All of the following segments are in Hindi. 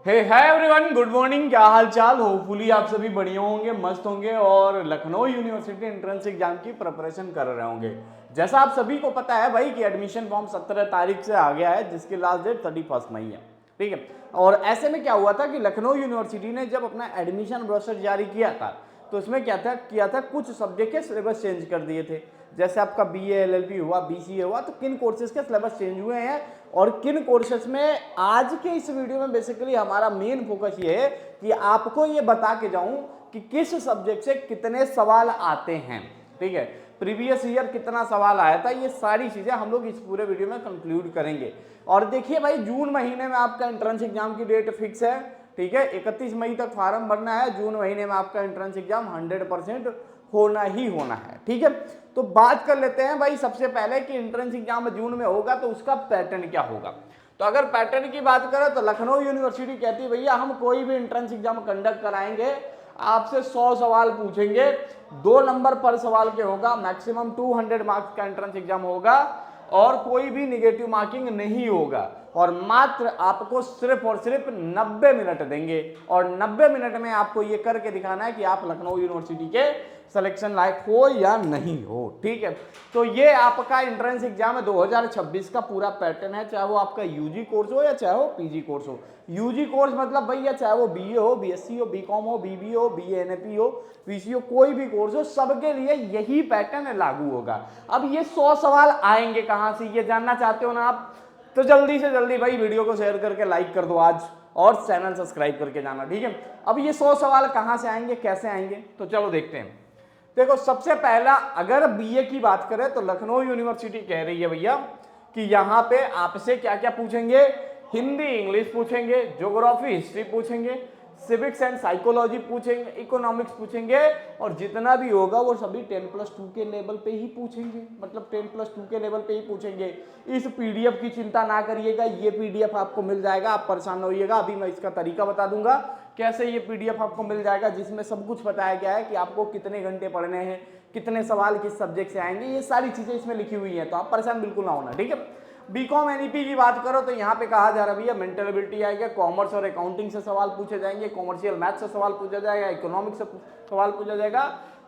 हे हाय एवरीवन, गुड मॉर्निंग। क्या हाल चाल। होपफुली आप सभी बढ़िया होंगे, मस्त होंगे और लखनऊ यूनिवर्सिटी एंट्रेंस एग्जाम की प्रिपरेशन कर रहे होंगे। जैसा आप सभी को पता है भाई कि एडमिशन फॉर्म 17 तारीख से आ गया है, जिसकी लास्ट डेट 31 मई है। ठीक है। और ऐसे में क्या हुआ था कि लखनऊ यूनिवर्सिटी ने जब अपना एडमिशन ब्रोशर जारी किया था तो उसमें क्या था किया था, कुछ सब्जेक्ट के सिलेबस चेंज कर दिए थे। जैसे आपका बीए एलएलबी हुआ, बीसीए हुआ, तो किन कोर्सेज के सिलेबस चेंज हुए हैं और किन कोर्सेज में। आज के इस वीडियो में बेसिकली हमारा मेन फोकस ये है कि आपको ये बता के जाऊं कि किस सब्जेक्ट से कितने सवाल आते हैं। ठीक है, प्रीवियस ईयर कितना सवाल आया था, ये सारी चीजें हम लोग इस पूरे वीडियो में कंक्लूड करेंगे। और देखिए भाई, जून महीने में आपका एंट्रेंस एग्जाम की डेट फिक्स है। ठीक है, 31 मई तक फार्म भरना है। जून महीने में आपका एंट्रेंस एग्जाम 100% होना ही होना है। ठीक है, तो बात कर लेते हैं भाई सबसे पहले कि एंट्रेंस एग्जाम जून में होगा तो उसका पैटर्न क्या होगा। तो अगर पैटर्न की बात करें तो लखनऊ यूनिवर्सिटी कहती है भैया हम कोई भी एंट्रेंस एग्जाम कंडक्ट कराएंगे, आपसे 100 सवाल पूछेंगे, 2 नंबर पर सवाल के होगा, मैक्सिमम 200 मार्क्स का एंट्रेंस एग्जाम होगा और कोई भी निगेटिव मार्किंग नहीं होगा। और मात्र आपको सिर्फ और सिर्फ 90 मिनट देंगे और 90 मिनट में आपको ये करके दिखाना है कि आप लखनऊ यूनिवर्सिटी के सिलेक्शन लायक हो या नहीं हो। ठीक है, तो ये आपका एंट्रेंस एग्जाम है 2026 का पूरा पैटर्न है, चाहे वो आपका यूजी कोर्स हो या चाहे वो पीजी कोर्स हो। यूजी कोर्स मतलब भैया चाहे वो बीए हो, बीएससी हो, बीकॉम हो, बीबी हो, बीएनएपी हो, पीसी हो, कोई भी कोर्स हो, सबके लिए यही पैटर्न लागू होगा। अब ये 100 सवाल आएंगे कहां से, ये जानना चाहते हो ना आप, तो जल्दी से जल्दी भाई वीडियो को शेयर करके लाइक कर दो आज और चैनल सब्सक्राइब करके जाना। ठीक है, अब ये 100 सवाल कहां से आएंगे, कैसे आएंगे, तो चलो देखते हैं। देखो, सबसे पहला अगर बीए की बात करें तो लखनऊ यूनिवर्सिटी कह रही है भैया कि यहां पे आपसे क्या क्या पूछेंगे, हिंदी इंग्लिश पूछेंगे, ज्योग्राफी हिस्ट्री पूछेंगे, सिविक्स एंड साइकोलॉजी पूछेंगे, इकोनॉमिक्स पूछेंगे और जितना भी होगा वो सभी 10+2 के लेवल पे ही पूछेंगे, मतलब 10+2 के लेवल पे ही पूछेंगे। इस पीडीएफ की चिंता ना करिएगा, ये पीडीएफ आपको मिल जाएगा, आप परेशान न होइएगा। अभी मैं इसका तरीका बता दूंगा कैसे ये पीडीएफ आपको मिल जाएगा, जिसमें सब कुछ बताया गया है कि आपको कितने घंटे पढ़ने हैं, कितने सवाल किस सब्जेक्ट से आएंगे, ये सारी चीजें इसमें लिखी हुई हैं, तो आप परेशान बिल्कुल ना होना। ठीक है, बीकॉम एनईपी की बात करो तो यहाँ पे कहा जा रहा है भैया मेंटल एबिलिटी आएगा, कॉमर्स और अकाउंटिंग से सवाल पूछे जाएंगे, कॉमर्शियल मैथ से सवाल पूछा जाएगा, इकोनॉमिक्स से सवाल पूछा जाएगा,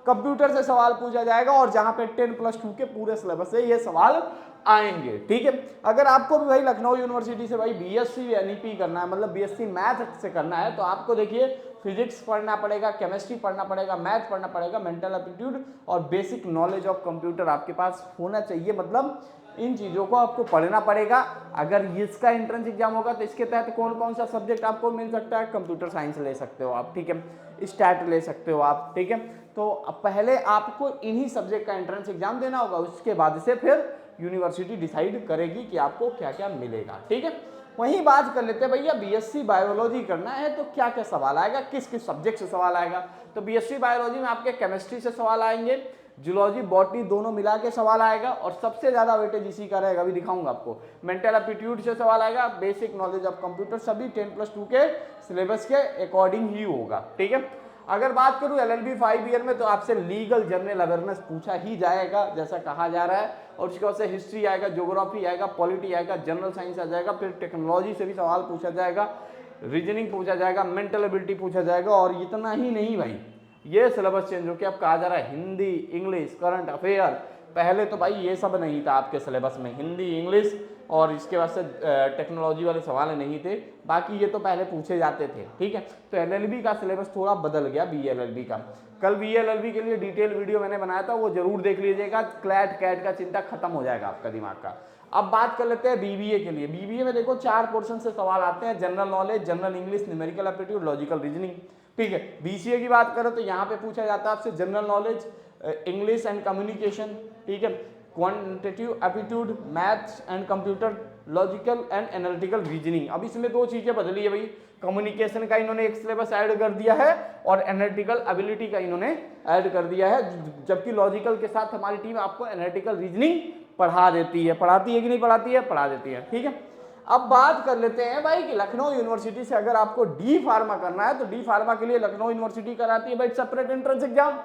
कंप्यूटर से सवाल पूछा जाएगा और जहां पे 10+2 के पूरे सिलेबस से ये सवाल आएंगे। ठीक है, अगर आपको भी भाई लखनऊ यूनिवर्सिटी से भाई बीएससी एनईपी करना है, मतलब बीएससी मैथ से करना है, तो आपको देखिए फिजिक्स पढ़ना पड़ेगा, केमिस्ट्री पढ़ना पड़ेगा, मैथ पढ़ना पड़ेगा, मेंटल एप्टीट्यूड और बेसिक नॉलेज ऑफ कंप्यूटर आपके पास होना चाहिए। मतलब इन चीज़ों को आपको पढ़ना पड़ेगा। अगर इसका एंट्रेंस एग्जाम होगा तो इसके तहत कौन कौन सा सब्जेक्ट आपको मिल सकता है, कंप्यूटर साइंस ले सकते हो आप, ठीक है, स्टैट ले सकते हो आप। ठीक है, तो पहले आपको इन्हीं सब्जेक्ट का एंट्रेंस एग्जाम देना होगा, उसके बाद से फिर यूनिवर्सिटी डिसाइड करेगी कि आपको क्या क्या मिलेगा। ठीक है, वहीं बात कर लेते हैं भैया बीएससी बायोलॉजी करना है तो क्या क्या सवाल आएगा, किस किस सब्जेक्ट से सवाल आएगा। तो बीएससी बायोलॉजी में आपके केमिस्ट्री से सवाल आएंगे, जूलॉजी बॉटनी दोनों मिला के सवाल आएगा और सबसे ज्यादा वेटेज इसी का रहेगा, अभी दिखाऊंगा आपको। मेंटल एप्टीट्यूड से सवाल आएगा, बेसिक नॉलेज ऑफ कंप्यूटर, सभी 10+2 के सिलेबस के अकॉर्डिंग ही होगा। ठीक है, अगर बात करूं एलएलबी 5 ईयर में तो आपसे लीगल जनरल अवेयरनेस पूछा ही जाएगा जैसा कहा जा रहा है, और उसके बाद से हिस्ट्री आएगा, ज्योग्राफी आएगा, पॉलिटी आएगा, जनरल साइंस आ जाएगा, फिर टेक्नोलॉजी से भी सवाल पूछा जाएगा, रीजनिंग पूछा जाएगा, मेंटल एबिलिटी पूछा जाएगा। और इतना ही नहीं भाई, ये सिलेबस चेंज होकर अब कहा जा रहा है हिंदी इंग्लिश करंट अफेयर। पहले तो भाई ये सब नहीं था आपके सिलेबस में, हिंदी इंग्लिश और इसके बाद से टेक्नोलॉजी वाले सवाल नहीं थे, बाकी ये तो पहले पूछे जाते थे। ठीक है, तो एलएलबी का सिलेबस थोड़ा बदल गया बीएलएलबी का। कल बीएलएलबी के लिए डिटेल वीडियो मैंने बनाया था, वो जरूर देख लीजिएगा, क्लैट कैट का चिंता खत्म हो जाएगा आपका दिमाग का। अब बात कर लेते हैं बीबीए के लिए। बीबीए में देखो 4 पोर्शन से सवाल आते हैं, general knowledge, general English, numerical aptitude, logical reasoning. ठीक है, बीसीए की बात करो तो यहाँ पे पूछा जाता है आपसे general knowledge, English and communication, ठीक है, quantitative aptitude, maths and computer, logical and analytical reasoning. अब इसमें 2 चीजें बदली है भाई, कम्युनिकेशन का इन्होंने एक सिलेबस ऐड कर दिया है और एनालिटिकल एबिलिटी का इन्होंने ऐड कर दिया है, जबकि लॉजिकल के साथ हमारी टीम आपको एनालिटिकल रीजनिंग पढ़ा देती है। पढ़ाती है कि नहीं पढ़ाती है? पढ़ा देती है। ठीक है, अब बात कर लेते हैं भाई कि लखनऊ यूनिवर्सिटी से अगर आपको डी फार्मा करना है तो डी फार्मा के लिए लखनऊ यूनिवर्सिटी कराती है भाई सेपरेट एंट्रेंस एग्जाम।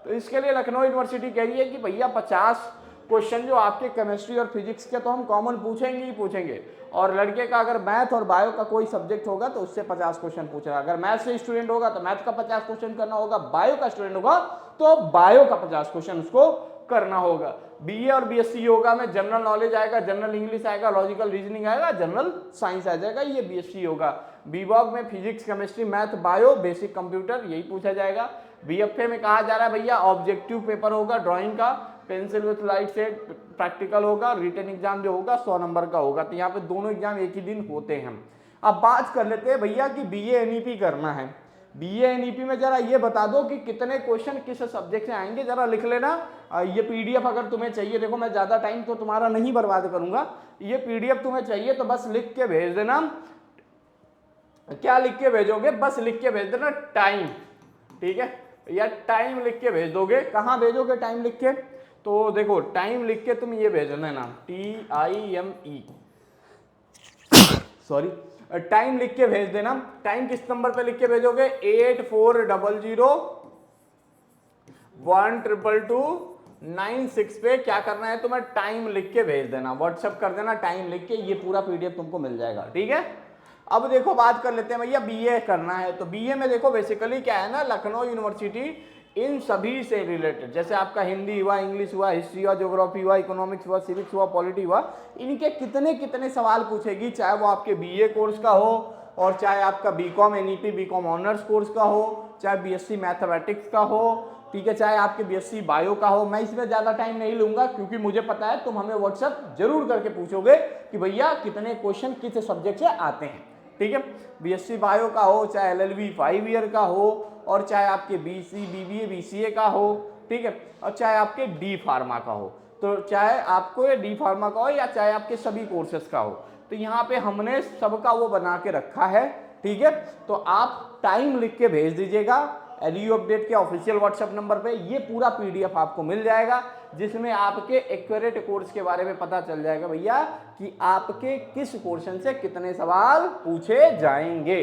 तो इसके लिए लखनऊ यूनिवर्सिटी कह रही है कि भैया 50 क्वेश्चन जो आपके केमिस्ट्री और फिजिक्स के तो हम कॉमन पूछेंगे ही पूछेंगे, और लड़के का अगर मैथ और बायो का कोई सब्जेक्ट होगा तो उससे 50 क्वेश्चन पूछेगा। अगर मैथ से स्टूडेंट होगा तो मैथ का 50 क्वेश्चन करना होगा, बायो का स्टूडेंट होगा तो बायो का 50 क्वेश्चन उसको करना होगा। बीए और बीएससी योगा में जनरल नॉलेज आएगा, जनरल इंग्लिश आएगा, लॉजिकल रीजनिंग आएगा, जनरल साइंस आ जाएगा, ये बीएससी योगा। बीवॉक में physics, chemistry, math, bio, basic computer यही पूछा जाएगा। बीएफए में कहा जा रहा है भैया ऑब्जेक्टिव पेपर होगा ड्राइंग का, pencil with light set, practical होगा, रिटन एग्जाम जो होगा 100 नंबर का होगा। तो यहाँ पे दोनों एग्जाम एक ही दिन होते हैं। अब बात कर लेते हैं भैया कि बीए एनईपी करना है, बीए एनईपी में जरा ये बता दो कि कितने क्वेश्चन किस सब्जेक्ट से आएंगे, जरा लिख लेना। ये पीडीएफ अगर तुम्हें चाहिए, देखो मैं ज्यादा टाइम तो तुम्हारा नहीं बर्बाद करूंगा, ये पीडीएफ तुम्हें चाहिए तो बस लिख के भेज देना। क्या लिख के भेजोगे, बस लिख के भेज देना टाइम, ठीक है, या टाइम लिख के भेज दोगे। कहाँ भेजोगे टाइम लिख के, तो देखो टाइम लिख के तुम ये भेज देना, TIME, सॉरी, टाइम लिख के भेज देना। टाइम किस नंबर पे लिख के भेजोगे, 8400122296 पे क्या करना है तुम्हें, टाइम लिख के भेज देना, व्हाट्सएप कर देना टाइम लिख के, ये पूरा पीडीएफ तुमको मिल जाएगा, ठीक है। अब देखो बात कर लेते हैं भैया बीए करना है, तो बीए में देखो बेसिकली क्या है ना, लखनऊ यूनिवर्सिटी इन सभी से रिलेटेड, जैसे आपका हिंदी हुआ, इंग्लिश हुआ, हिस्ट्री हुआ, ज्योग्राफी हुआ, इकोनॉमिक्स हुआ, सिविक्स हुआ, पॉलिटी हुआ, इनके कितने कितने सवाल पूछेगी, चाहे वो आपके बीए कोर्स का हो और चाहे आपका BCom NEP BCom honours course का हो, चाहे बीएससी मैथमेटिक्स का हो, ठीक है, चाहे आपके बीएससी बायो का हो। मैं इसमें ज़्यादा टाइम नहीं लूंगा क्योंकि मुझे पता है तुम हमें व्हाट्सएप जरूर करके पूछोगे कि भैया कितने क्वेश्चन किस सब्जेक्ट से आते हैं, ठीक है। बीएससी बायो का हो, चाहे एलएलबी 5 ईयर का हो, और चाहे आपके बीसी बीबीए बीसीए का हो, ठीक है, और चाहे आपके डी फार्मा का हो, तो चाहे आपको ये डी फार्मा का हो या चाहे आपके सभी कोर्सेज का हो, तो यहाँ पे हमने सबका वो बना के रखा है, ठीक है। तो आप टाइम लिख के भेज दीजिएगा एलयू अपडेट के ऑफिशियल व्हाट्सएप नंबर पे, ये पूरा पीडीएफ आपको मिल जाएगा जिसमें आपके एक्यूरेट कोर्स के बारे में पता चल जाएगा भैया कि आपके किस पोर्शन से कितने सवाल पूछे जाएंगे।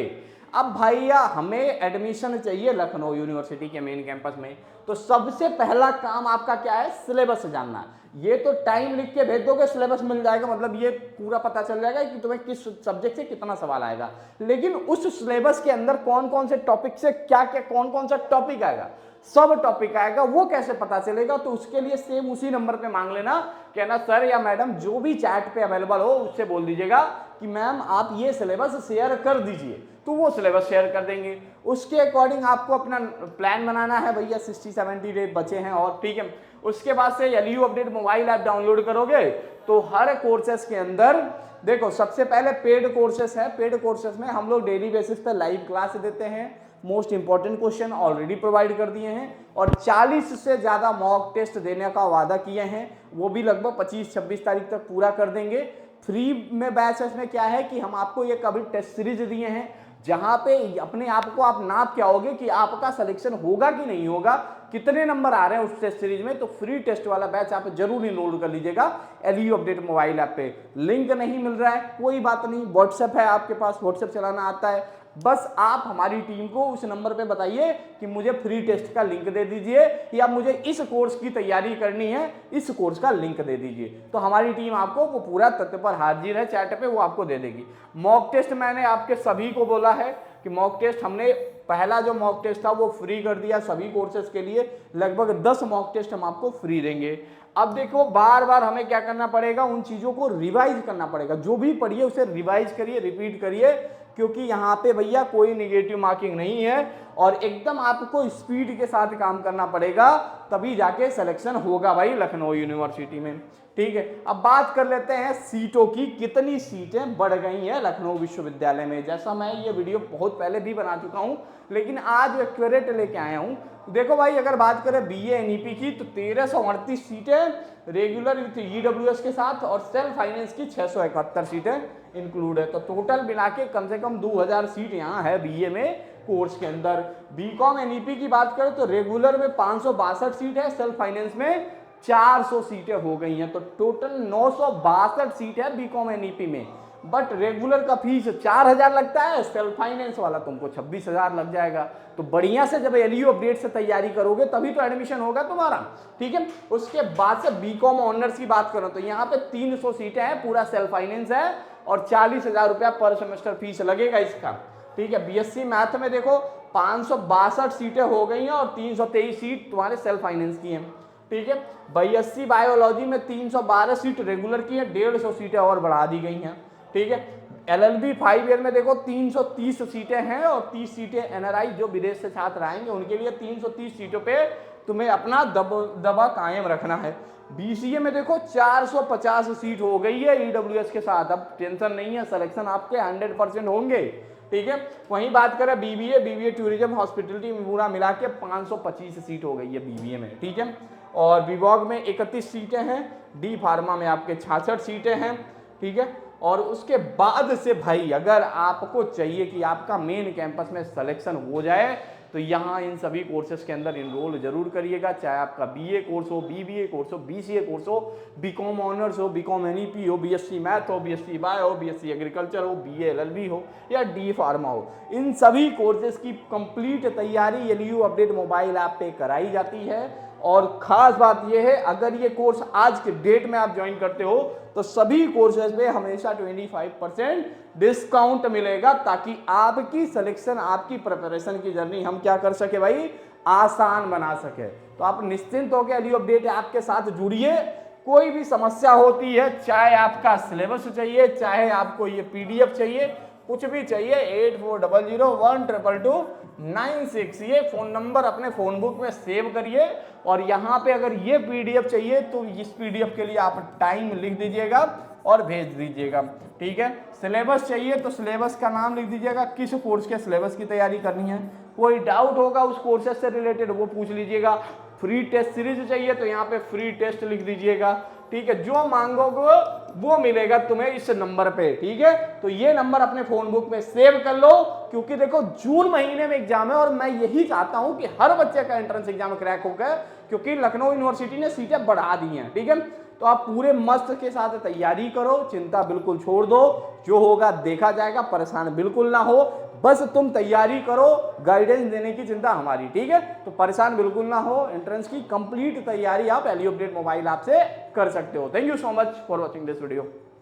अब भैया हमें एडमिशन चाहिए लखनऊ यूनिवर्सिटी के मेन कैंपस में, तो सबसे पहला काम आपका क्या है, सिलेबस जानना। ये तो टाइम लिख के भेज दोगे सिलेबस मिल जाएगा, मतलब ये पूरा पता चल जाएगा कि तुम्हें किस सब्जेक्ट से कितना सवाल आएगा, लेकिन उस सिलेबस के अंदर कौन कौन से टॉपिक से क्या क्या कौन कौन सा टॉपिक आएगा, सब टॉपिक आएगा, वो कैसे पता चलेगा। तो उसके लिए सेम उसी नंबर पे मांग लेना, कहना सर या मैडम जो भी चैट पे अवेलेबल हो उससे बोल दीजिएगा कि मैम आप ये सिलेबस शेयर कर दीजिए, तो वो सिलेबस शेयर कर देंगे। उसके अकॉर्डिंग आपको अपना प्लान बनाना है भैया, 60-70 डे बचे हैं और, ठीक है। उसके बाद से LU update mobile app download करोगे तो हर कोर्सेस के अंदर देखो सबसे पहले पेड कोर्सेस है, पेड कोर्सेस में हम लोग डेली बेसिस पे लाइव क्लास देते हैं, most important question already provide कर दिए हैं, और 40 से ज्यादा मॉक टेस्ट देने का वादा किए हैं, वो भी लगभग 25-26 तारीख तक पूरा कर देंगे। फ्री में बैचेस में क्या है कि हम आपको ये कभी टेस्ट सीरीज दिए हैं जहां पे अपने आप को आप नाप के आओगे कि आपका सिलेक्शन होगा कि नहीं होगा, कितने नंबर आ रहे हैं उस टेस्ट सीरीज में। तो फ्री टेस्ट वाला बैच आप जरूर इनरोल कर लीजिएगा एलयू अपडेट मोबाइल ऐप पे। लिंक नहीं मिल रहा है कोई बात नहीं, व्हाट्सएप है आपके पास, व्हाट्सएप चलाना आता है, बस आप हमारी टीम को उस नंबर पे बताइए कि मुझे फ्री टेस्ट का लिंक दे दीजिए या मुझे इस कोर्स की तैयारी करनी है, इस कोर्स का लिंक दे दीजिए, तो हमारी टीम आपको वो पूरा तथ्य पर हाजिर है चैट पे, वो आपको दे देगी। मॉक टेस्ट मैंने आपके सभी को बोला है कि मॉक टेस्ट हमने पहला जो मॉक टेस्ट था वो फ्री कर दिया सभी कोर्सेज के लिए, लगभग 10 मॉक टेस्ट हम आपको फ्री देंगे। अब देखो बार बार हमें क्या करना पड़ेगा, उन चीजों को रिवाइज करना पड़ेगा, जो भी पढ़िए उसे रिवाइज करिए, रिपीट करिए, क्योंकि यहाँ पे भैया कोई निगेटिव मार्किंग नहीं है और एकदम आपको स्पीड के साथ काम करना पड़ेगा, तभी जाके सिलेक्शन होगा भाई लखनऊ यूनिवर्सिटी में, ठीक है। अब बात कर लेते हैं सीटों की, कितनी सीटें बढ़ गई हैं लखनऊ विश्वविद्यालय में। जैसा मैं ये वीडियो बहुत पहले भी बना चुका हूँ लेकिन आज एक्यूरेट लेके आया हूँ। देखो भाई अगर बात करें बीए एनईपी की तो 1338 सीटें रेगुलर विथ ईडब्ल्यूएस के साथ और सेल्फ फाइनेंस की 671 सीटें इंक्लूड है, तो टोटल मिला के कम से कम 2000 सीट यहाँ है बीए में कोर्स के अंदर। बीकॉम एनईपी की बात करें तो रेगुलर में 562 सीट है, सेल्फ फाइनेंस में 400 सीटें हो गई हैं, तो टोटल 962 सीट है बीकॉम एनईपी में। बट रेगुलर का फीस 4,000 लगता है, सेल्फ फाइनेंस वाला तुमको 26,000 लग जाएगा। तो बढ़िया से जब एलयू अपडेट से तैयारी करोगे तभी तो एडमिशन होगा तुम्हारा, ठीक है। उसके बाद से बीकॉम ऑनर्स की बात करो तो यहाँ पे 300 सीटें हैं, पूरा सेल्फ फाइनेंस है और 40,000 रुपया पर सेमेस्टर फीस लगेगा इसका, ठीक है। बीएससी मैथ में देखो 562 सीटें हो गई हैं और 323 सीट तुम्हारे सेल्फ फाइनेंस की हैं, ठीक है। बीएससी बायोलॉजी में 312 सीट रेगुलर की है, 150 सीटें और बढ़ा दी गई हैं, ठीक है। एलएलबी 5 ईयर में देखो 330 सीटें हैं और 30 सीटें एनआरआई जो विदेश से छात्र आएंगे उनके लिए 330 सीटों पे तुम्हें अपना दबा कायम रखना है। बीसीए में देखो 450 सीट हो गई है ईडब्ल्यूएस के साथ, अब टेंशन नहीं है, सिलेक्शन आपके 100% होंगे, ठीक है। वहीं बात करें बीबीए टूरिज्म हॉस्पिटलिटी में पूरा मिला के 525 सीट हो गई है बीबीए में, ठीक है। और बीवॉग में 31 सीटें हैं, डी फार्मा में आपके 66 सीटें हैं, ठीक है। और उसके बाद से भाई अगर आपको चाहिए कि आपका मेन कैंपस में सिलेक्शन हो जाए तो यहाँ इन सभी कोर्सेज के अंदर इनरोल जरूर करिएगा, चाहे आपका बीए कोर्स हो, बीबीए कोर्स हो, बीसीए कोर्स हो, बीकॉम ऑनर्स हो, बीकॉम एनईपी हो, बीएससी मैथ हो, बीएससी बायो हो, बीएससी एग्रीकल्चर हो, बीए एलएलबी हो या डी फार्मा हो, इन सभी कोर्सेज की कंप्लीट तैयारी एलयू अपडेट मोबाइल ऐप पे कराई जाती है। और खास बात यह है अगर ये कोर्स आज के डेट में आप ज्वाइन करते हो तो सभी कोर्सेज पे हमेशा 25% डिस्काउंट मिलेगा ताकि आपकी सिलेक्शन, आपकी प्रिपरेशन की जर्नी हम क्या कर सके भाई, आसान बना सके। तो आप निश्चिंत होकर एलयू अपडेट ऐप के साथ जुड़िए। कोई भी समस्या होती है, चाहे आपका सिलेबस चाहिए, चाहे आपको ये पीडीएफ चाहिए, कुछ भी चाहिए, 8400122296 ये फोन नंबर अपने फोन बुक में सेव करिए। और यहाँ पे अगर ये पीडीएफ चाहिए तो इस पीडीएफ के लिए आप टाइम लिख दीजिएगा और भेज दीजिएगा, ठीक है। सिलेबस चाहिए तो सिलेबस का नाम लिख दीजिएगा, किस कोर्स के सिलेबस की तैयारी करनी है, कोई डाउट होगा उस कोर्सेज से रिलेटेड वो पूछ लीजिएगा। फ्री टेस्ट सीरीज चाहिए तो यहाँ पे फ्री टेस्ट लिख दीजिएगा, ठीक है। जो मांगोगे वो मिलेगा तुम्हें इस नंबर पे, ठीक है। तो ये नंबर अपने फोन बुक में सेव कर लो क्योंकि देखो जून महीने में एग्जाम है और मैं यही चाहता हूं कि हर बच्चे का एंट्रेंस एग्जाम क्रैक हो गया क्योंकि लखनऊ यूनिवर्सिटी ने सीटें बढ़ा दी हैं, ठीक है। तो आप पूरे मस्त के साथ तैयारी करो, चिंता बिल्कुल छोड़ दो, जो होगा देखा जाएगा, परेशान बिल्कुल ना हो, बस तुम तैयारी करो, गाइडेंस देने की चिंता हमारी, ठीक है। तो परेशान बिल्कुल ना हो, एंट्रेंस की कंप्लीट तैयारी आप एलयू अपडेट मोबाइल ऐप से कर सकते हो। Thank you so much for watching this video.